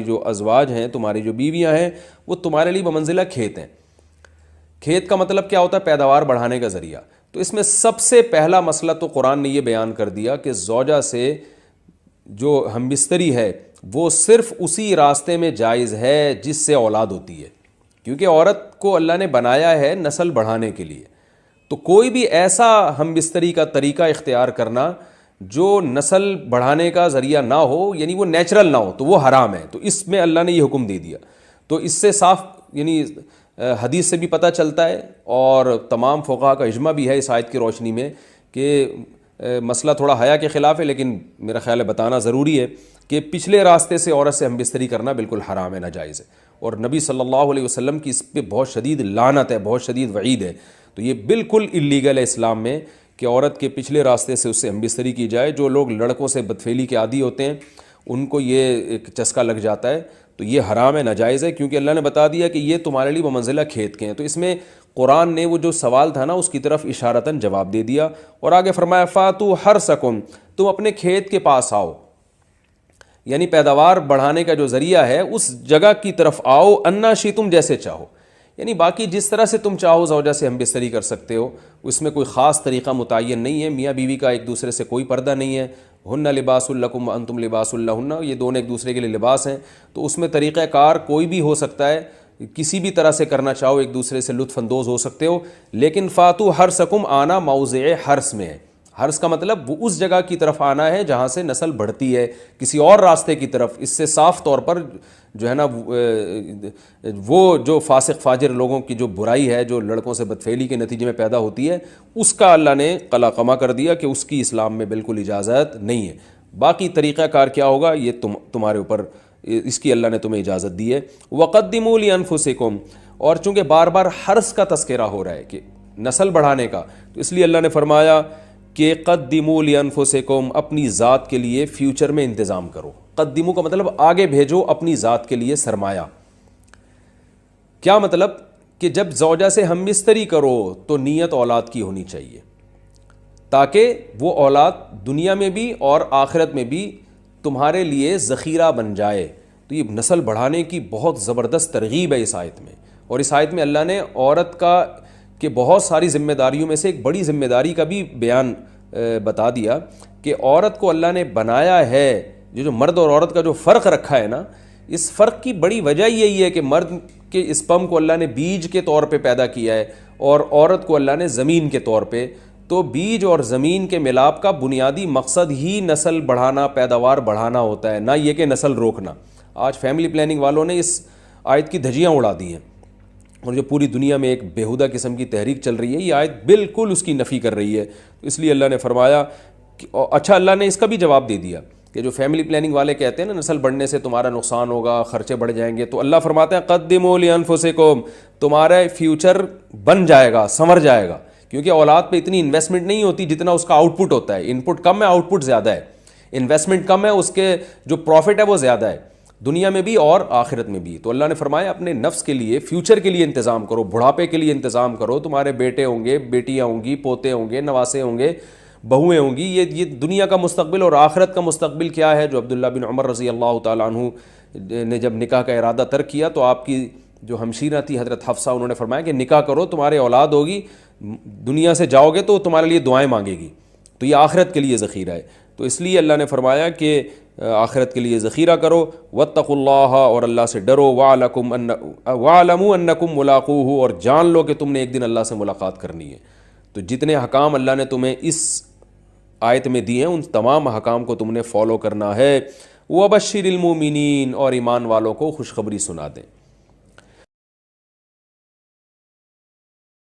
جو ازواج ہیں، تمہاری جو بیویاں ہیں، وہ تمہارے لیے بمنزلہ کھیت ہیں۔ کھیت کا مطلب کیا ہوتا ہے؟ پیداوار بڑھانے کا ذریعہ۔ تو اس میں سب سے پہلا مسئلہ تو قرآن نے یہ بیان کر دیا کہ زوجہ سے جو ہم بستری ہے وہ صرف اسی راستے میں جائز ہے جس سے اولاد ہوتی ہے، کیونکہ عورت کو اللہ نے بنایا ہے نسل بڑھانے کے لیے۔ تو کوئی بھی ایسا ہم بستری کا طریقہ اختیار کرنا جو نسل بڑھانے کا ذریعہ نہ ہو، یعنی وہ نیچرل نہ ہو، تو وہ حرام ہے۔ تو اس میں اللہ نے یہ حکم دے دیا۔ تو اس سے صاف یعنی حدیث سے بھی پتہ چلتا ہے، اور تمام فقہا کا اجماع بھی ہے اس آیت کی روشنی میں کہ مسئلہ تھوڑا حیا کے خلاف ہے، لیکن میرا خیال ہے بتانا ضروری ہے کہ پچھلے راستے سے عورت سے ہم بستری کرنا بالکل حرام ہے، ناجائز ہے، اور نبی صلی اللہ علیہ وسلم کی اس پہ بہت شدید لعنت ہے، بہت شدید وعید ہے۔ تو یہ بالکل اللیگل ہے اسلام میں کہ عورت کے پچھلے راستے سے اس سے ہم بستری کی جائے۔ جو لوگ لڑکوں سے بدفعلی کے عادی ہوتے ہیں ان کو یہ ایک چسکا لگ جاتا ہے، تو یہ حرام ہے، ناجائز ہے، کیونکہ اللہ نے بتا دیا کہ یہ تمہارے لیے بمنزلہ کھیت کے ہیں۔ تو اس میں قرآن نے وہ جو سوال تھا نا اس کی طرف اشارتاً جواب دے دیا، اور آگے فرمایا فاتو حرثکم، تم اپنے کھیت کے پاس آؤ، یعنی پیداوار بڑھانے کا جو ذریعہ ہے اس جگہ کی طرف آؤ، انا شئتم، جیسے چاہو، یعنی باقی جس طرح سے تم چاہو زوجہ سے ہم بستری کر سکتے ہو، اس میں کوئی خاص طریقہ متعین نہیں ہے۔ میاں بیوی کا ایک دوسرے سے کوئی پردہ نہیں ہے، ہن لباس لکم وانتم لباس لہن، یہ دونوں ایک دوسرے کے لیے لباس ہیں۔ تو اس میں طریقہ کار کوئی بھی ہو سکتا ہے، کسی بھی طرح سے کرنا چاہو ایک دوسرے سے لطف اندوز ہو سکتے ہو، لیکن فاتو حرثکم آنا موضع حرث میں ہے۔ حرث کا مطلب وہ اس جگہ کی طرف آنا ہے جہاں سے نسل بڑھتی ہے، کسی اور راستے کی طرف۔ اس سے صاف طور پر جو ہے نا وہ جو فاسق فاجر لوگوں کی جو برائی ہے، جو لڑکوں سے بدفعلی کے نتیجے میں پیدا ہوتی ہے، اس کا اللہ نے قلعقمہ کر دیا کہ اس کی اسلام میں بالکل اجازت نہیں ہے۔ باقی طریقہ کار کیا ہوگا یہ تمہارے اوپر، اس کی اللہ نے تمہیں اجازت دی ہے۔ وَقَدِّمُوا لِأَنفُسِكُمْ، اور چونکہ بار بار حرث کا تذکرہ ہو رہا ہے کہ نسل بڑھانے کا، تو اس لیے اللہ نے فرمایا کہ قدموا لانفسکم، اپنی ذات کے لیے فیوچر میں انتظام کرو۔ قدموا کا مطلب آگے بھیجو اپنی ذات کے لیے سرمایہ۔ کیا مطلب؟ کہ جب زوجہ سے ہم بستری کرو تو نیت اولاد کی ہونی چاہیے، تاکہ وہ اولاد دنیا میں بھی اور آخرت میں بھی تمہارے لیے ذخیرہ بن جائے۔ تو یہ نسل بڑھانے کی بہت زبردست ترغیب ہے اس آیت میں، اور اس آیت میں اللہ نے عورت کا کہ بہت ساری ذمہ داریوں میں سے ایک بڑی ذمہ داری کا بھی بیان بتا دیا کہ عورت کو اللہ نے بنایا ہے، جو مرد اور عورت کا جو فرق رکھا ہے نا، اس فرق کی بڑی وجہ یہی ہے کہ مرد کے اسپم کو اللہ نے بیج کے طور پہ پیدا کیا ہے، اور عورت کو اللہ نے زمین کے طور پہ۔ تو بیج اور زمین کے ملاپ کا بنیادی مقصد ہی نسل بڑھانا، پیداوار بڑھانا ہوتا ہے، نہ یہ کہ نسل روکنا۔ آج فیملی پلاننگ والوں نے اس آیت کی دھجیاں اڑا دی ہیں، اور جو پوری دنیا میں ایک بیہودہ قسم کی تحریک چل رہی ہے، یہ آیت بالکل اس کی نفی کر رہی ہے۔ اس لیے اللہ نے فرمایا کہ اچھا، اللہ نے اس کا بھی جواب دے دیا کہ جو فیملی پلاننگ والے کہتے ہیں نا نسل بڑھنے سے تمہارا نقصان ہوگا، خرچے بڑھ جائیں گے، تو اللہ فرماتے ہیں قدموا لانفسکم، تمہارا فیوچر بن جائے گا، سنور جائے گا، کیونکہ اولاد پہ اتنی انویسٹمنٹ نہیں ہوتی جتنا اس کا آؤٹ پٹ ہوتا ہے۔ ان پٹ کم ہے، آؤٹ پٹ زیادہ ہے، انویسٹمنٹ کم ہے، اس کے جو پروفٹ ہے وہ زیادہ ہے، دنیا میں بھی اور آخرت میں بھی۔ تو اللہ نے فرمایا اپنے نفس کے لیے، فیوچر کے لیے انتظام کرو، بڑھاپے کے لیے انتظام کرو، تمہارے بیٹے ہوں گے، بیٹیاں ہوں گی، پوتے ہوں گے، نواسے ہوں گے، بہویں ہوں گی، یہ دنیا کا مستقبل اور آخرت کا مستقبل کیا ہے۔ جو عبداللہ بن عمر رضی اللہ تعالیٰ عنہ نے جب نکاح کا ارادہ ترک کیا تو آپ کی جو ہمشیرہ تھی حضرت حفصہ، انہوں نے فرمایا کہ نکاح کرو، تمہارے اولاد ہوگی، دنیا سے جاؤ گے تو تمہارے لیے دعائیں مانگے گی، تو یہ آخرت کے لیے ذخیرہ ہے۔ تو اس لیے اللہ نے فرمایا کہ آخرت کے لیے ذخیرہ کرو، واتقوا اللہ، اور اللہ سے ڈرو، واعلموا انکم ملاقوہ، اور جان لو کہ تم نے ایک دن اللہ سے ملاقات کرنی ہے۔ تو جتنے حکام اللہ نے تمہیں اس آیت میں دیے ہیں ان تمام حکام کو تم نے فالو کرنا ہے۔ وبشر المؤمنین، اور ایمان والوں کو خوشخبری سنا دیں۔